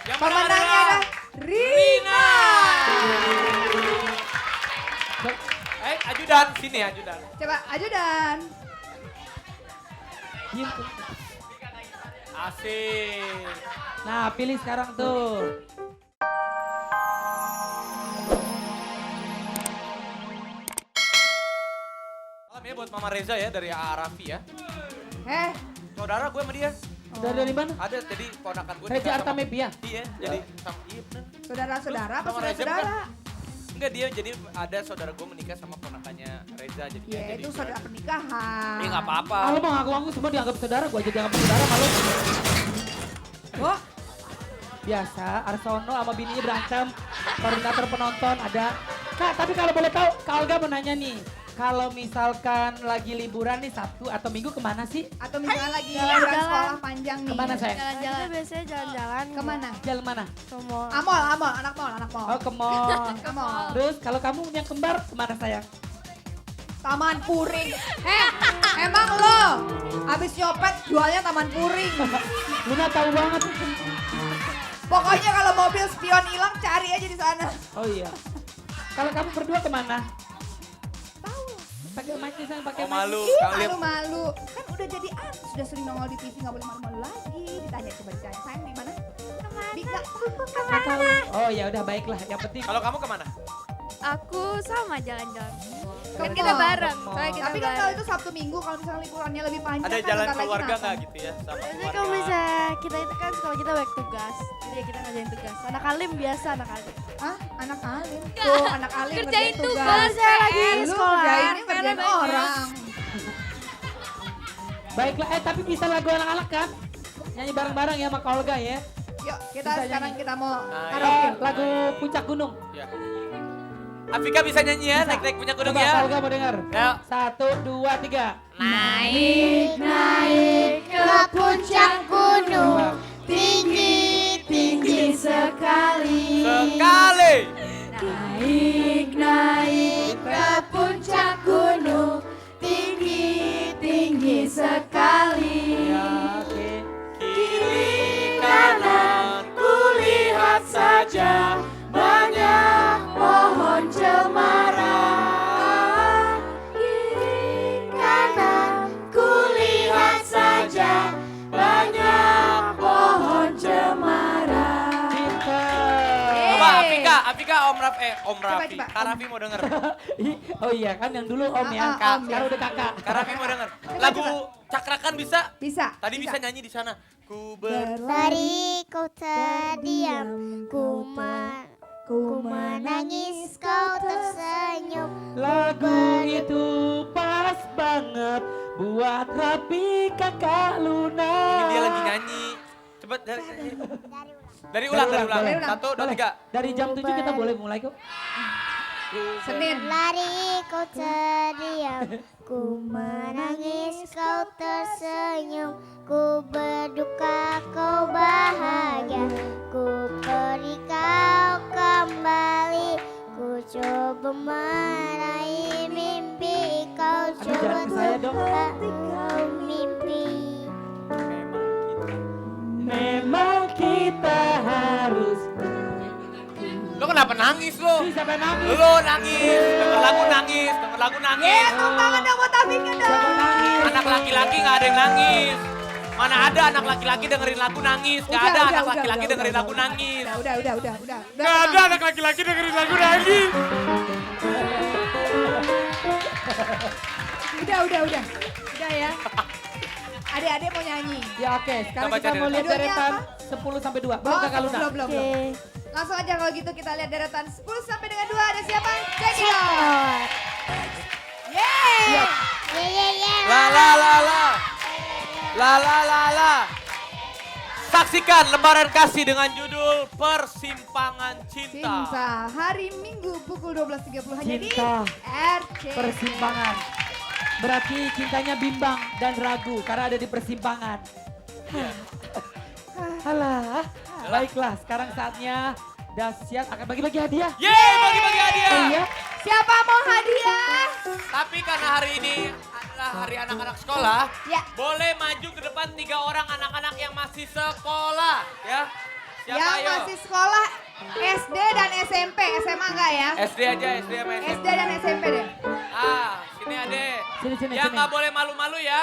Yang Pemenangnya adalah Rina. Ajudan, sini ajudan. Coba ajudan. Asik. Nah, pilih sekarang tuh. Salam ya buat Mama Reza ya dari Arafi ya. Saudara gue sama dia. Dari mana? Ada jadi ponakan gue. Reza nikah sama- Artamevia. Iya, jadi sama iya bener. Saudara-saudara apa Sama Reza saudara-saudara? Enggak dia jadi ada saudara gue menikah sama ponakannya Reza jadi Ya jadi. itu saudara pernikahan. Iya enggak apa-apa. Kalau mau ngaku-ngaku semua dianggap saudara, gua aja dianggap saudara malu. Oh, Biasa, Arsono sama bininya berantem. Koordinator penonton ada. Kak, tapi kalau boleh tahu, Kak Olga mau nanya nih. Kalau misalkan lagi liburan nih Sabtu atau Minggu kemana sih? atau misalnya lagi Jalan-jalan. liburan sekolah panjang nih. Kemana sayang? Jalan-jalan. Kita biasanya jalan-jalan. Kemana? Jalan mana? Ke mall. Amol, anak mall. Oh ke mall. Amol. Terus kalau kamu yang kembar kemana sayang? Taman Puring. Emang lo abis nyopet jualnya Taman Puring. Luna tahu banget. Pokoknya kalau mobil spion hilang cari aja di sana. Oh iya. Kalau kamu berdua kemana? Tahu. Pakai mic nih sayang, pakai Oh mic. malu. Ih, Kalian malu-malu. Kan udah jadi artis, sudah sering nongol di TV, nggak boleh malu-malu lagi. Ditanya coba ditanya, sayang di mana? Di Nggak tahu. Oh ya udah baiklah. Yang penting. kalau kamu kemana? Aku sama jalan-jalan. Ke Kan kita mall. bareng. Ke mall. Soalnya kita Tapi kan kalau bareng. itu Sabtu Minggu, kalau misalnya liburannya lebih panjang Ada kan jalan bentar lagi keluarga Natal. nggak gitu ya sama Biasanya keluarga? kalau misalnya kita itu kan sekolah kita banyak tugas. Jadi ya kita ngerjain tugas. Anak alim biasa anak alim. Hah? Anak alim? Tuh, anak alim Kerjain ngerjain tugas. Saya lagi Lu sekolah. kerjainnya ngerjain Karena banyak. orang. Baiklah. Tapi bisa lagu anak-anak kan? Nyanyi bareng-bareng ya sama Kak Olga ya. Yuk, kita Bisa sekarang nyanyi. kita mau Nah, karaoke. Lagu Puncak Gunung. Ya. Afika bisa nyanyi ya, naik-naik punya gunung Coba Kak ya. Olga mau dengar. Ya. 1, 2, 3. Naik ke puncak gunung. Tinggi sekali. Sekali. Naik ke puncak gunung. Tinggi sekali. Ya, oke. Kiri kanan kulihat saja banyak Pohon cemara. Kiri kanan kulihat saja banyak pohon cemara. Cinta. Coba Afika Om Raffi. coba. Kak Raffi mau denger. Oh iya kan yang dulu Om ya. Ah, Om, Sekarang ya. udah kakak. Kak Raffi mau denger. Lagu Cakrakan bisa? Bisa. Tadi bisa nyanyi di sana. Ku ber Dari kau terdiam, ku menangis, kau tersenyum. Lagu itu pas banget buat Rapi kakak Luna. Ini dia lagi nyanyi. Coba dari ulang. Dari ulang. 1, 2, Boleh. 3. Dari jam 7 kita boleh mulai kok. Senin. Lari kau terdiam, ku menangis, kau tersenyum. Ku berduka, kau bahagia. Ku pergi, kau kembali. Ku coba meraih mimpi, kau Aduh, coba jangan ke saya dong. kau mimpi. Memang kita harus. Lo kenapa nangis lo? Ih, siapa yang nangis? Lo nangis, denger lagu nangis. Tepuk tangan dong buat Afika dong. Siapa yang nangis? Anak laki-laki gak ada yang nangis. Mana ada anak laki-laki dengerin lagu nangis. Gak ada anak laki-laki dengerin lagu nangis. Udah. Gak ada anak laki-laki dengerin lagu nangis. Udah ya. Adik-adik mau nyanyi. Ya oke, sekarang Kita baca kita mau lihat deretan. deretan Judulnya 10 sampai 2. Belum kakak Luna. belum. Langsung aja kalau gitu kita lihat deretan 10 sampai dengan 2. Ada siapa? Jadi Yeay. Iya. Ye ye ye. La la la la. La la la la. Saksikan lembaran kasih dengan judul Persimpangan Cinta. Cinta hari Minggu pukul 12.30 hanya di Cinta. RC. Persimpangan. Berarti cintanya bimbang dan ragu karena ada di persimpangan. Alah. Baiklah, sekarang saatnya Dasyat akan bagi-bagi hadiah. Yeay, bagi-bagi hadiah. Oh iya, Siapa mau hadiah? Tapi karena hari ini adalah hari anak-anak sekolah, Ya. boleh maju ke depan 3 orang anak-anak yang masih sekolah, ya. Siapa yang ayo? masih sekolah SD dan SMP, SMA enggak ya? SD aja, SD sama SMP. SD dan SMP deh. Sini Ade. Sini, Yang sini. nggak boleh malu-malu ya.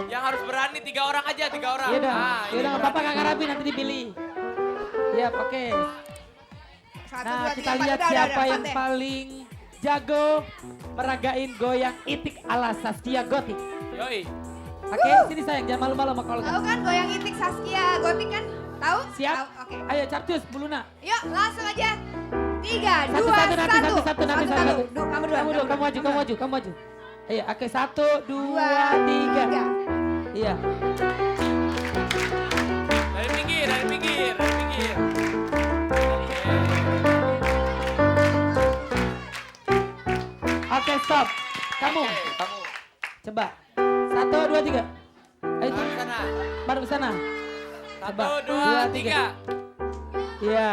Yang harus berani 3 orang aja, 3 orang. Iya dong. Ini Iya dong, berani. Bapak Kakak Rabi nanti dipilih. Iya, oke. Satu, Nah, dua, kita tiga, lihat empat. siapa Udah, yang empat deh. paling jago meragain goyang itik ala Saskia Gotik. Yoi. Oke, sini sayang, jangan malu-malu sama kalau Tahu kan goyang itik Saskia Gotik kan? Tahu? Siap. Tahu, oke. Ayo, Cartus, Buluna. Yuk langsung aja. 3, 2, 1. Satu, nanti satu. Kamu dulu. Kamu maju. Ayo, oke, 1, 2, 3. Iya. Dari pinggir. Oke, stop. Kamu, Oke, kamu. coba. 1, 2, 3. Ayo, Taruh sana. baru ke sana. 1, 2, 3. Iya.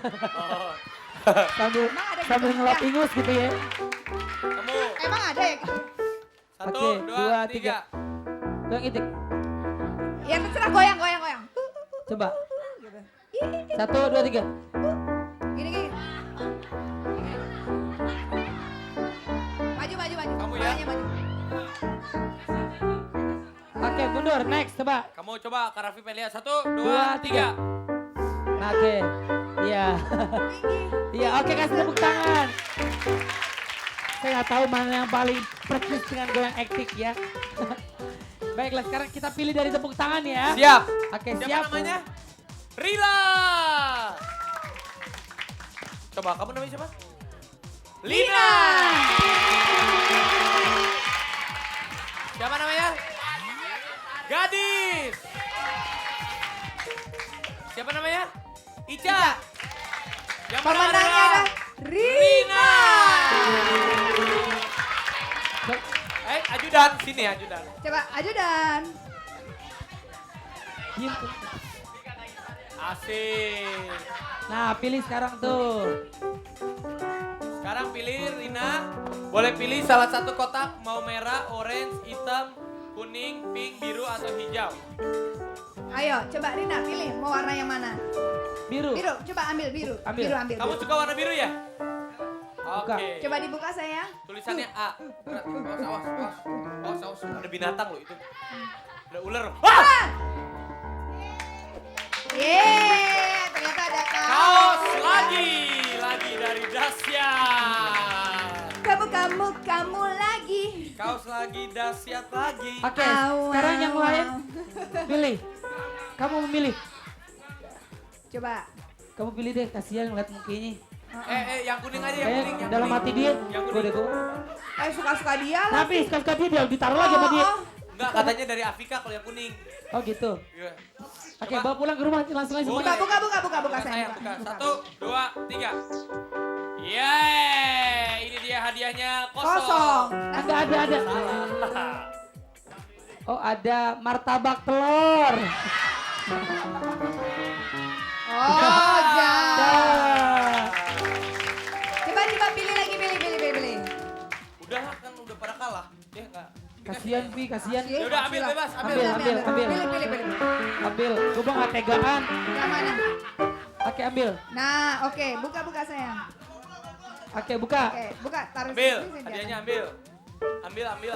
Oh. Sambil Emang ada sambil gitu? ngelap Ya. ingus gitu ya. Kamu. Emang ada ya? 1, Oke, 2, 3. Goyang itik. Ya terserah goyang. Coba. Gitu. 1, 2, 3. Gini. Maju. Kamu ya? Kepalanya maju. Oke, mundur. Next, coba. Kamu coba Kak Raffi pengen lihat. 1, 2, 2, 3. Nah, oke. Iya. Iya, oke, kasih tepuk tangan. Saya nggak tahu mana yang paling persis dengan goyang etik ya. Baiklah, sekarang kita pilih dari tepuk tangan ya. Siap. Oke, Siapa siap. namanya? Rila. Coba kamu namanya siapa? Lina. Siapa namanya? Gadis. Siapa namanya? Ica. Yang menang Pemenangnya adalah adalah Rina. Ajudan, sini ajudan. Coba ajudan. Diem. Asik. Nah, pilih sekarang tuh. Sekarang pilih Rina. Boleh pilih salah satu kotak, mau merah, orange, hitam, kuning, pink, biru, atau hijau. Ayo, coba Rina pilih mau warna yang mana? Biru. Biru, coba ambil biru. Ambil. Biru ambil. Kamu biru. suka warna biru ya? Buka. Oke. Coba dibuka sayang. Tulisannya A. Berat. Awas. Ada binatang loh itu. Ada ular. Wah! Yeay, ternyata ada Kaos lagi dari Dasya. Kamu lagi. Kaos lagi, dahsyat lagi. Oke, Au, sekarang yang au, lain au. pilih. Kamu memilih. Coba. Kamu pilih deh, kasihan ngeliat mukanya. Yang kuning aja, yang kuning. Yang Dalam kuning. hati dia, Yang gue kuning. deh gue. Suka-suka dia lah. Tapi suka dia ditaruh lagi sama dia. Enggak, katanya dari Afika kalau yang kuning. Oh gitu. Iya. Oke, bawa pulang ke rumah langsung aja. Boleh. semuanya. Buka sayang, sayang. buka. 1, 2, 3. Yeay, ini dia hadiahnya Kosong. Ada. Salah. Oh, ada martabak telur. Oh, jangan. Dah. Coba pilih lagi, pilih. Udah kan udah pada kalah. Ya enggak. Kasihan Pi, kasihan. Ya udah ambil bebas, ambil. Ambil. Pilih. Ambil. Gue nggak tegaan. Yang mana? Oke, ambil. Nah, oke, buka sayang. Oke, buka. Oke, buka, taruh Ambil, sini, sini, hadiahnya jangan. ambil.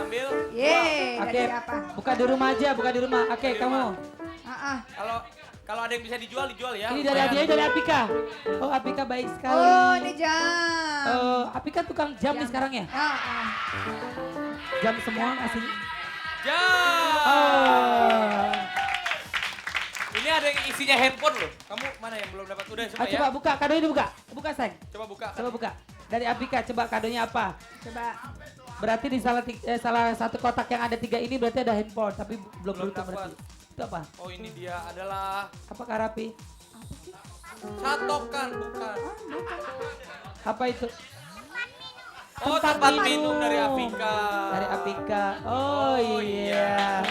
Ambil. Yeay, Oke, dari siapa? buka di rumah aja, buka di rumah. Oke, Di kamu. rumah. Kalau ada yang bisa dijual ya. Ini dari hadiahnya dari Apika. Oh, Apika baik sekali. Oh, ini jam. Apika tukang jam nih sekarang ya? Ah. Jam semua ngasih. Jam. Oh. Ini ada yang isinya handphone loh. Kamu mana yang belum dapat? Udah semua ya? Coba buka, kadonya dibuka. Buka, sayang. Coba buka. Coba buka. Dari Apika, coba kadonya apa? Coba. Berarti di salah satu kotak yang ada 3 ini berarti ada handphone, tapi belum Belum beruntung dapat. berarti. Itu apa? Oh ini dia adalah Apa Karapi? catokan bukan. Apa itu? Oh Tempat tempat minum. minum dari Afika. Dari Apika. Oh, Oh, iya.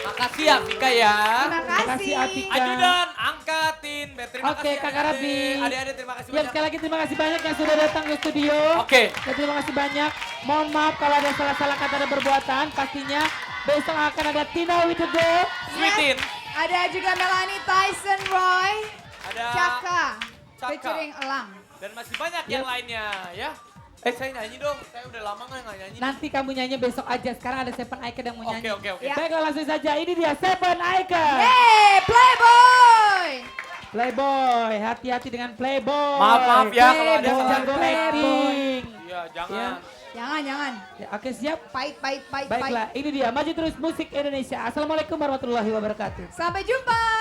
Makasih Afika ya. Terima kasih, kasih. Apika. Ajudan angkatin. Terima Oke, kasih. Kakak Rabi. Adik-adik terima kasih Ya, banyak. sekali lagi terima kasih banyak yang sudah datang ke studio. Oke. Ya, terima kasih banyak. Mohon maaf kalau ada salah-salah kata dan perbuatan. Pastinya besok akan ada Tina with the Girl. Sweetin. Ada juga Melanie Tyson Roy. Ada Caka. Caka. Featuring Elang. Dan masih banyak yang lainnya ya. Saya nyanyi dong. Saya udah lama nggak nyanyi. Nanti kamu nyanyi besok aja. Sekarang ada Seven Icon yang mau nyanyi. Oke. Ya. Baiklah langsung saja. Ini dia Seven Icon. Hey, Playboy. Playboy. Hati-hati dengan Playboy. Maaf ya kalau ada Playboy. salah. Jago acting. Iya, jangan. Jangan. Ya, oke siap. Pahit. Baiklah ini dia. Maju terus musik Indonesia. Assalamualaikum warahmatullahi wabarakatuh. Sampai jumpa.